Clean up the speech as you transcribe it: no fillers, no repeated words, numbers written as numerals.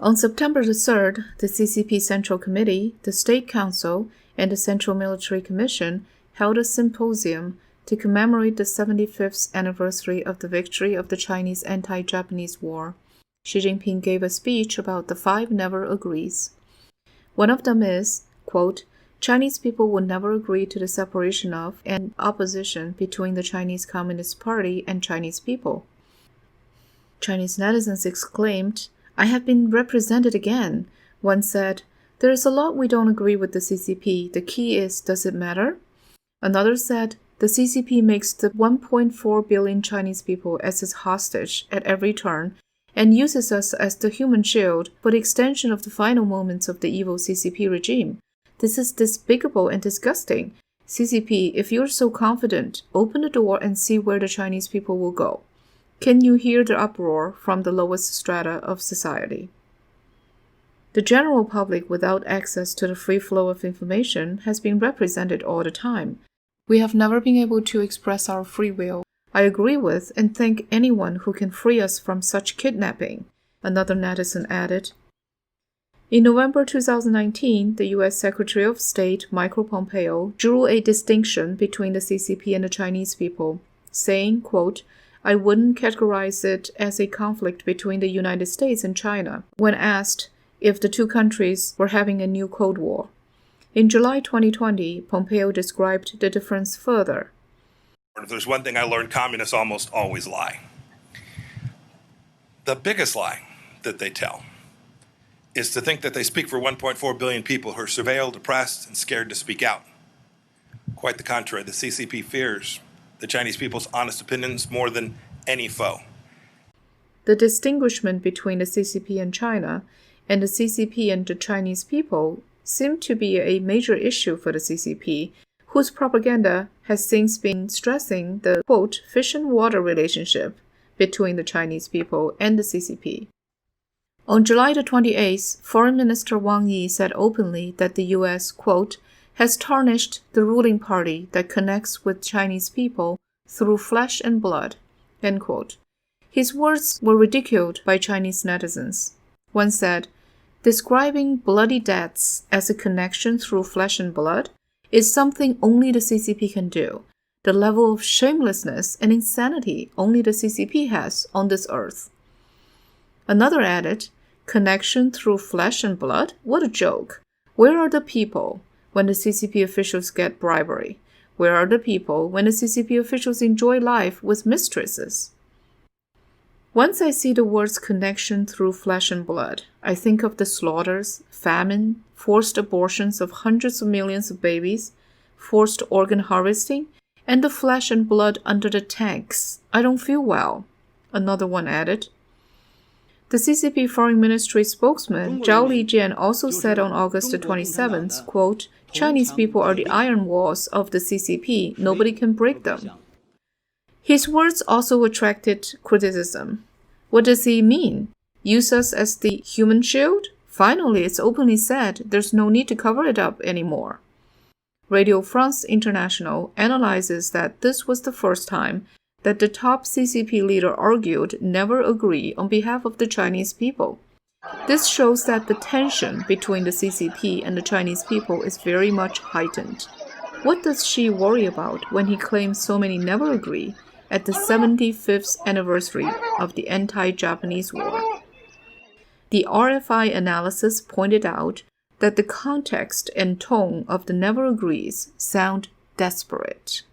On September the 3rd, the CCP Central Committee, the State Council, and the Central Military Commission held a symposium to commemorate the 75th anniversary of the victory of the Chinese anti-Japanese war. Xi Jinping gave a speech about the 5 never agrees. One of them is, quote, Chinese people will never agree to the separation of and opposition between the Chinese Communist Party and Chinese people. Chinese netizens exclaimed, I have been represented again. One said, there is a lot we don't agree with the CCP. The key is, does it matter? Another said, the CCP makes the 1.4 billion Chinese people as its hostage at every turn and uses us as the human shield for the extension of the final moments of the evil CCP regime. This is despicable and disgusting. CCP, if you're so confident, open the door and see where the Chinese people will go. Can you hear the uproar from the lowest strata of society? The general public without access to the free flow of information has been represented all the time. We have never been able to express our free will. I agree with and thank anyone who can free us from such kidnapping, another netizen added. In November 2019, the U.S. Secretary of State Mike Pompeo drew a distinction between the CCP and the Chinese people, saying, quote, I wouldn't categorize it as a conflict between the United States and China, when asked if the two countries were having a new Cold War. In July 2020, Pompeo described the difference further. If there's one thing I learned, communists almost always lie. The biggest lie that they tell is to think that they speak for 1.4 billion people who are surveilled, oppressed, and scared to speak out. Quite the contrary, the CCP fears the Chinese people's honest opinions more than any foe. The distinguishment between the CCP and China and the CCP and the Chinese people seemed to be a major issue for the CCP, whose propaganda has since been stressing the, quote, fish and water relationship between the Chinese people and the CCP. On July the 28th, Foreign Minister Wang Yi said openly that the U.S., quote, has tarnished the ruling party that connects with Chinese people through flesh and blood, end quote. His words were ridiculed by Chinese netizens. One said, describing bloody deaths as a connection through flesh and blood is something only the CCP can do. The level of shamelessness and insanity only the CCP has on this earth. Another added, connection through flesh and blood? What a joke. Where are the people when the CCP officials get bribery? Where are the people when the CCP officials enjoy life with mistresses? Once I see the words connection through flesh and blood, I think of the slaughters, famine, forced abortions of hundreds of millions of babies, forced organ harvesting, and the flesh and blood under the tanks. I don't feel well, another one added. The CCP Foreign Ministry spokesman Zhao Lijian also said on August 27th, quote, Chinese people are the iron walls of the CCP. Nobody can break them. His words also attracted criticism. What does he mean? Use us as the human shield? Finally, it's openly said there's no need to cover it up anymore. Radio France International analyzes that this was the first time that the top CCP leader argued never agree on behalf of the Chinese people. This shows that the tension between the CCP and the Chinese people is very much heightened. What does Xi worry about when he claims so many never agree at the 75th anniversary of the anti-Japanese war? The RFI analysis pointed out that the context and tone of the never agrees sound desperate.